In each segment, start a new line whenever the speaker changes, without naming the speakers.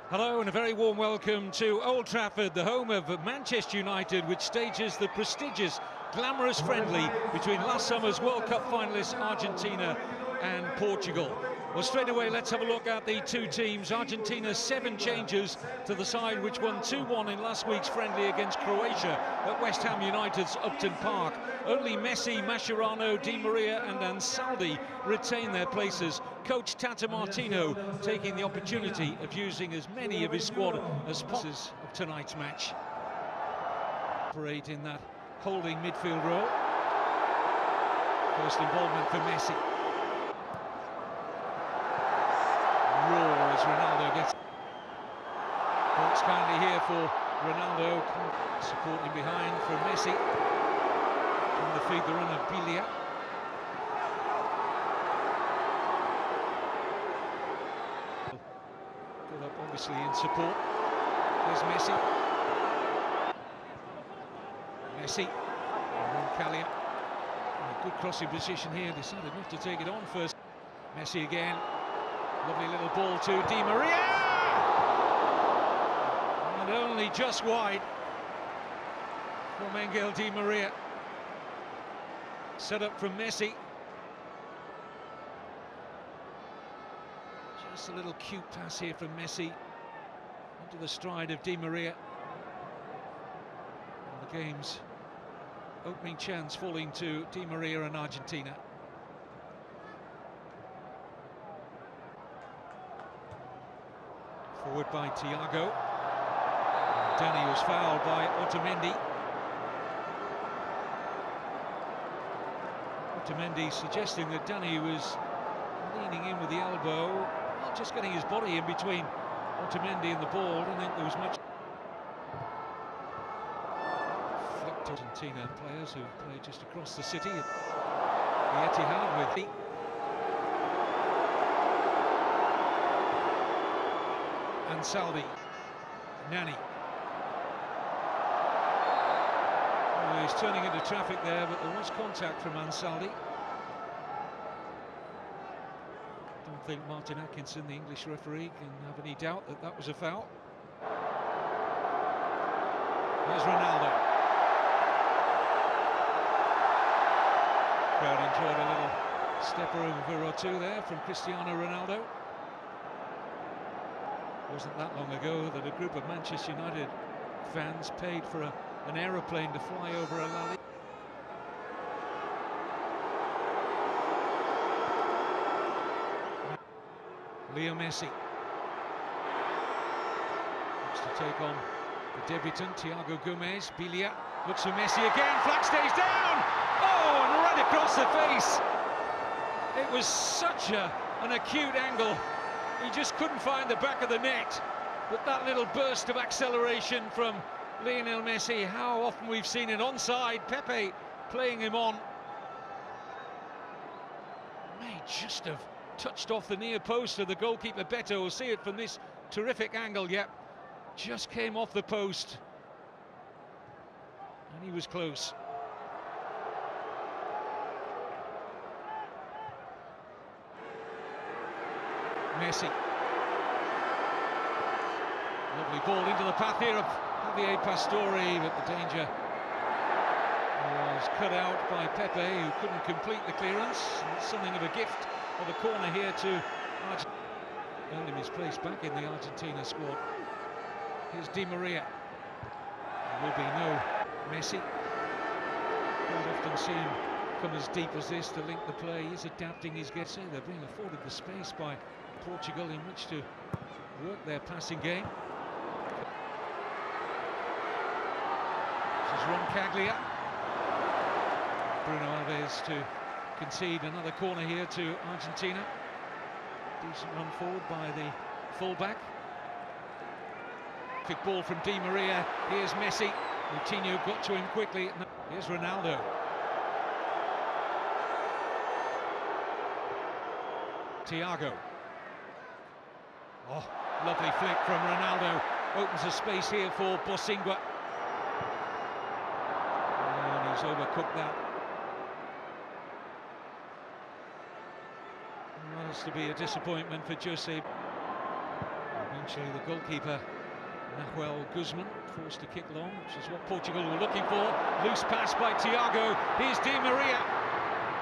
Hello and a very warm welcome to Old Trafford, the home of Manchester United, which stages the prestigious, glamorous friendly between last summer's World Cup finalists Argentina and Portugal. Well, straight away, let's have a look at the two teams. Argentina's 7 changes to the side, which won 2-1 in last week's friendly against Croatia at West Ham United's Upton Park. Only Messi, Mascherano, Di Maria and Ansaldi retain their places. Coach Tata Martino taking the opportunity of using as many of his squad as possible of tonight's match. Operate in that holding midfield role. First involvement for Messi. Roar as Ronaldo gets. Box kindly here for Ronaldo. Supporting behind for Messi. Trying to feed the run of Bilia. Good up obviously in support. There's Messi. Messi. Roncaglia. In a good crossing position here. Decided not to take it on first. Messi again. Lovely little ball to Di Maria! And only just wide from Angel Di Maria. Set up from Messi. Just a little cute pass here from Messi into the stride of Di Maria. And the game's opening chance falling to Di Maria and Argentina. Forward by Thiago. Dani was fouled by Otamendi. Otamendi suggesting that Dani was leaning in with the elbow, not just getting his body in between Otamendi and the ball. I don't think there was much. Flicked Argentina players who played just across the city at the Etihad with Ansaldi, Nani. Oh, he's turning into traffic there, but there was contact from Ansaldi. Don't think Martin Atkinson, the English referee, can have any doubt that that was a foul. There's Ronaldo. Crowd enjoyed a little stepper over or two there from Cristiano Ronaldo. It wasn't that long ago that a group of Manchester United fans paid for an aeroplane to fly over a La Liga. Leo Messi looks to take on the debutant Thiago Gomez. Bilia looks for Messi again. Flag stays down. Oh, and right across the face. It was such an acute angle. He just couldn't find the back of the net. But that little burst of acceleration from Lionel Messi, how often we've seen it onside. Pepe playing him on. May just have touched off the near post of the goalkeeper. Beto will see it from this terrific angle. Yep, just came off the post. And he was close. Messi. Lovely ball into the path here of Javier Pastore, but the danger was cut out by Pepe, who couldn't complete the clearance. It's something of a gift of a corner here to Argentina. Earned him his place back in the Argentina squad. Here's Di Maria. There will be no Messi. Don't often see him come as deep as this to link the play. He's adapting his get. They're being afforded the space by Portugal in which to work their passing game. This is Roncaglia. Bruno Alves to concede another corner here to Argentina. Decent run forward by the fullback. Kick ball from Di Maria. Here's Messi. Coutinho got to him quickly. Here's Ronaldo. Thiago. Oh, lovely flick from Ronaldo. Opens a space here for Bosingua. And he's overcooked that. Has to be a disappointment for Jose. Actually, the goalkeeper, Nahuel Guzman, forced to kick long, which is what Portugal were looking for. Loose pass by Thiago. Here's Di Maria.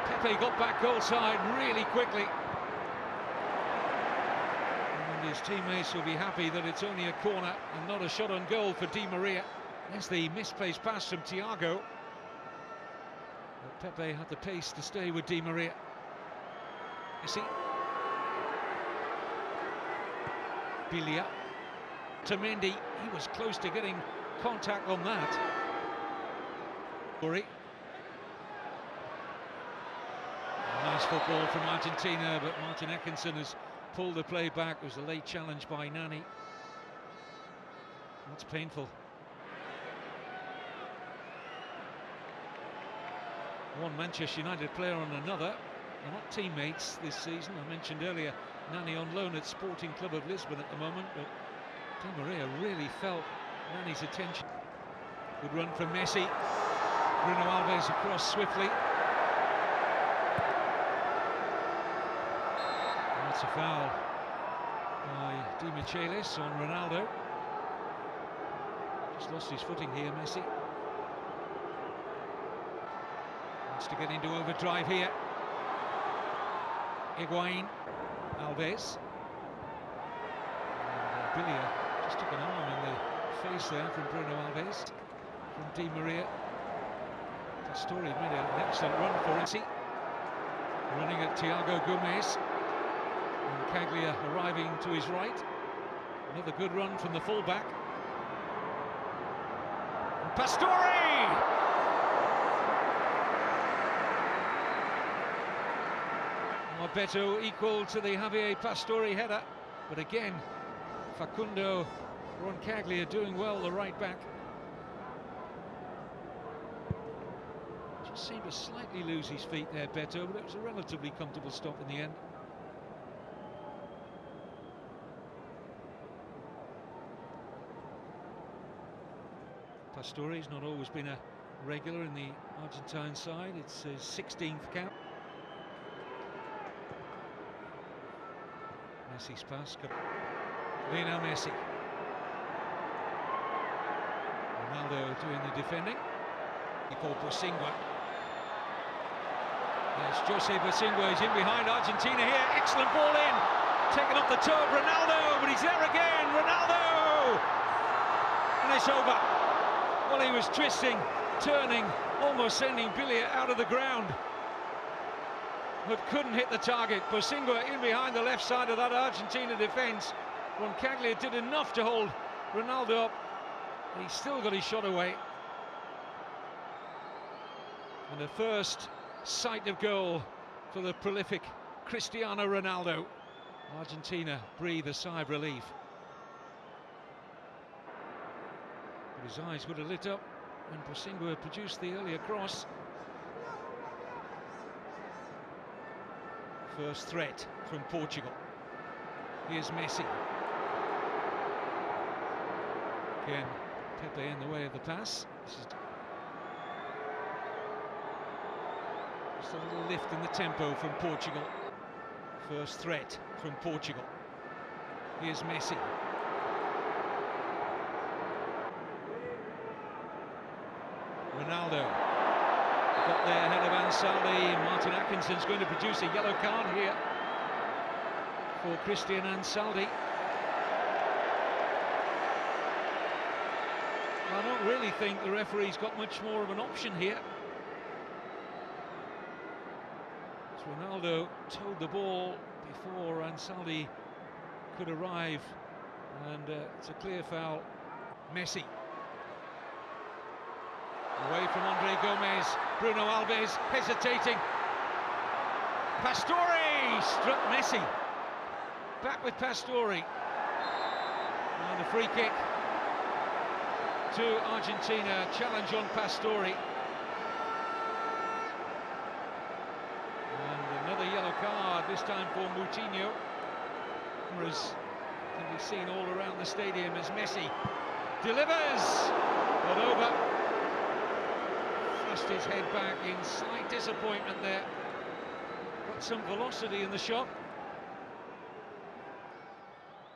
Pepe got back goal side really quickly. And his teammates will be happy that it's only a corner and not a shot on goal for Di Maria. There's the misplaced pass from Thiago. But Pepe had the pace to stay with Di Maria. Messi. Bilia. To Mendy. He was close to getting contact on that. Nice football from Argentina, but Martin Eckinson has pulled the play back. It was a late challenge by Nani. That's painful. One Manchester United player on another. They're not teammates this season. I mentioned earlier Nani on loan at Sporting Club of Lisbon at the moment, but Di Maria really felt Nani's attention. Good run from Messi. Bruno Alves across swiftly. That's a foul by Di Michelis on Ronaldo. Just lost his footing here, Messi. Wants to get into overdrive here. Higuain. Alves. And Bilia just took an arm in the face there from Bruno Alves. From Di Maria. Pastore made an excellent run for Messi. Running at Thiago Gomez. And Caglia arriving to his right. Another good run from the fullback. And Pastore! Beto equal to the Javier Pastore header, but again Facundo Roncaglia doing well, the right back. Just seemed to slightly lose his feet there, Beto, but it was a relatively comfortable stop in the end. Pastore's not always been a regular in the Argentine side. It's his 16th cap. Messi's pass. Lionel Messi. Ronaldo doing the defending. For Bosingwa. There's Jose Bosingwa. He's in behind Argentina here. Excellent ball in. Taken off the toe of Ronaldo, but he's there again. Ronaldo! And it's over. Well, he was twisting, turning, almost sending Bilia out of the ground, but couldn't hit the target. Bosingwa in behind the left side of that Argentina defence. Roncaglia did enough to hold Ronaldo up, and he still got his shot away. And the first sight of goal for the prolific Cristiano Ronaldo. Argentina breathe a sigh of relief. But his eyes would have lit up when Bosingwa produced the earlier cross. First threat from Portugal. Here's Messi. Again, Pepe in the way of the pass. This is just a little lift in the tempo from Portugal. First threat from Portugal. Here's Messi. Ronaldo got there ahead of Ansaldi. Martin Atkinson's going to produce a yellow card here for Christian Ansaldi. I don't really think the referee's got much more of an option here. As Ronaldo towed the ball before Ansaldi could arrive, and it's a clear foul. Messi. Away from Andre Gomez. Bruno Alves hesitating. Pastore struck Messi. Back with Pastore. And a free kick to Argentina. Challenge on Pastore. And another yellow card, this time for Moutinho. Cameras can be seen all around the stadium as Messi delivers, but over. Thrust his head back in slight disappointment there. Got some velocity in the shot,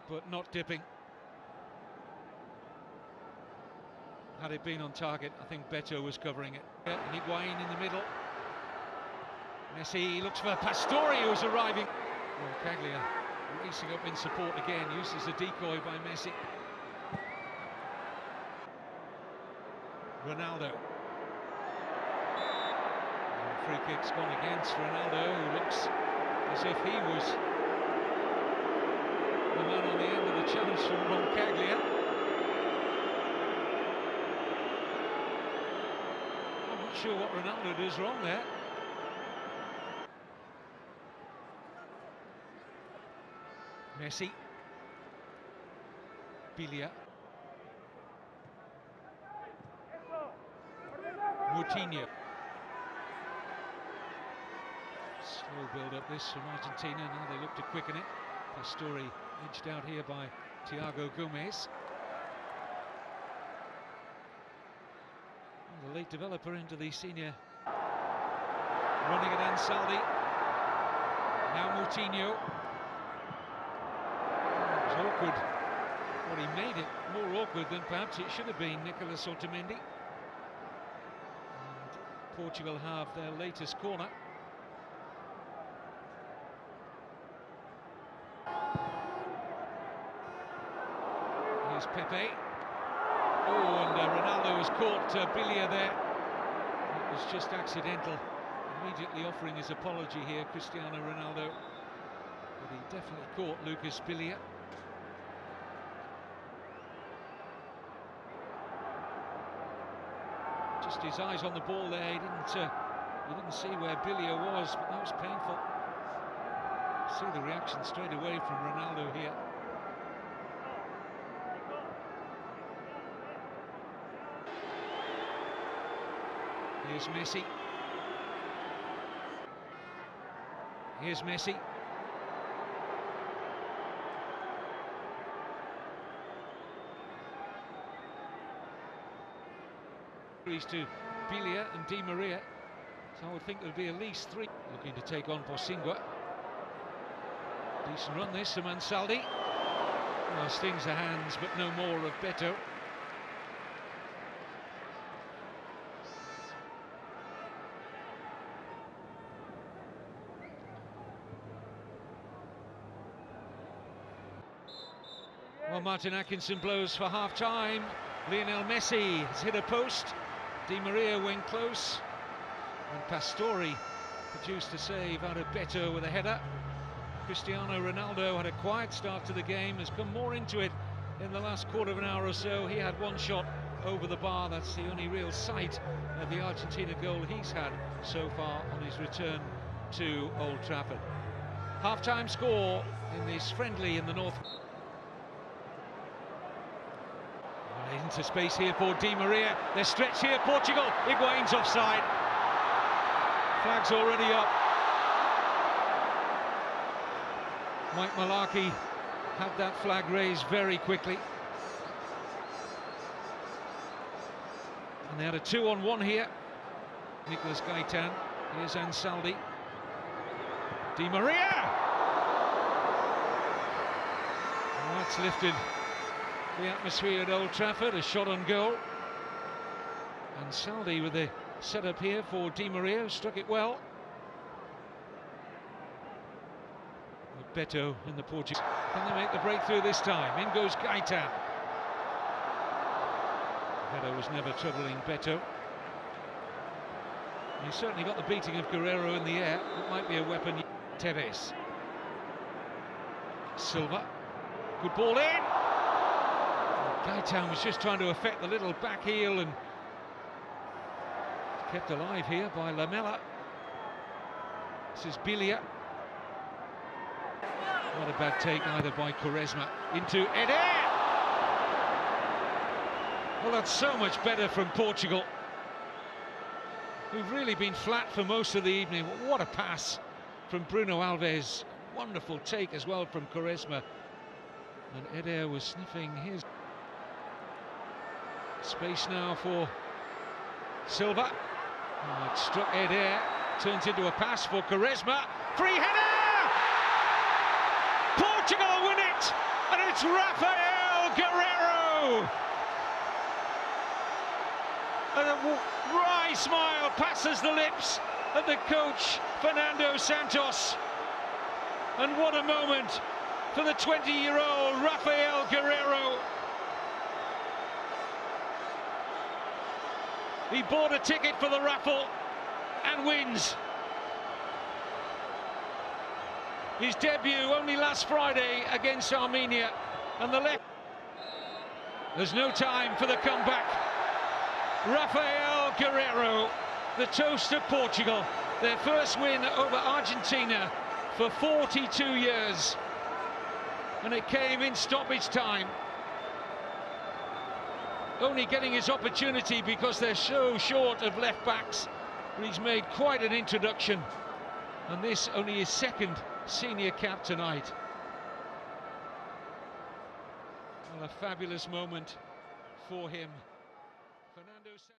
but not dipping. Had it been on target, I think Beto was covering it. And Higuain in the middle. Messi looks for Pastore, who's arriving. Well, Caglia racing up in support again, used as a decoy by Messi. Ronaldo. Free kick's gone against Ronaldo, who looks as if he was the man on the end of the challenge from Roncaglia. I'm not sure what Ronaldo does wrong there. Messi. Bilia. Moutinho. Slow build-up this from Argentina, now they look to quicken it. Pastore edged out here by Thiago Gomez. The late developer into the senior. Running at Ansaldi. Now Moutinho. It was awkward. Well, he made it more awkward than perhaps it should have been, Nicolas Otamendi. And Portugal have their latest corner. Here's Pepe. Oh, and Ronaldo has caught Bilia there. It was just accidental. Immediately offering his apology here, Cristiano Ronaldo. But he definitely caught Lucas Bilia. Just his eyes on the ball there. He didn't see where Bilia was, but that was painful. See the reaction straight away from Ronaldo here. Here's Messi. Here's Messi. To Bilia and Di Maria, so I would think there'll be at least three. Looking to take on Bosingwa. Decent run this from Ansaldi. Well, stings the hands, but no more of Beto. Well, Martin Atkinson blows for half-time. Lionel Messi has hit a post. Di Maria went close. And Pastore produced a save out of Beto with a header. Cristiano Ronaldo had a quiet start to the game, has come more into it in the last quarter of an hour or so. He had one shot over the bar. That's the only real sight of the Argentina goal he's had so far on his return to Old Trafford. Half-time score in this friendly in the north. Into space here for Di Maria. They're stretched here, Portugal. Higuain's offside. Flag's already up. Mike Malarkey had that flag raised very quickly. And they had a 2-on-1 here. Nicolas Gaitan. Here's Ansaldi. Di Maria! Well, that's lifted the atmosphere at Old Trafford. A shot on goal. Ansaldi with the setup here for Di Maria, struck it well. Beto in the Portuguese. Can they make the breakthrough this time? In goes Gaitan. Beto was never troubling Beto. He certainly got the beating of Guerrero in the air. It might be a weapon. Tevez. Silva. Good ball in. Gaitan was just trying to affect the little back heel and kept alive here by Lamela. This is Bilia. Not a bad take either by Quaresma. Into Eder! Well, that's so much better from Portugal, who've really been flat for most of the evening. What a pass from Bruno Alves. Wonderful take as well from Quaresma. And Eder was sniffing his space now for Silva. Oh, it struck Eder, turns into a pass for Quaresma. Free header! Portugal win it, and it's Rafael Guerrero. And a wry smile passes the lips of the coach, Fernando Santos. And what a moment for the 20-year-old Rafael Guerreiro. He bought a ticket for the raffle and wins. His debut only last Friday against Armenia, and the left. There's no time for the comeback. Rafael Guerreiro, the toast of Portugal, their first win over Argentina for 42 years, and it came in stoppage time. Only getting his opportunity because they're so short of left backs, but he's made quite an introduction, and this only his second senior cap tonight. Well, a fabulous moment for him. Fernando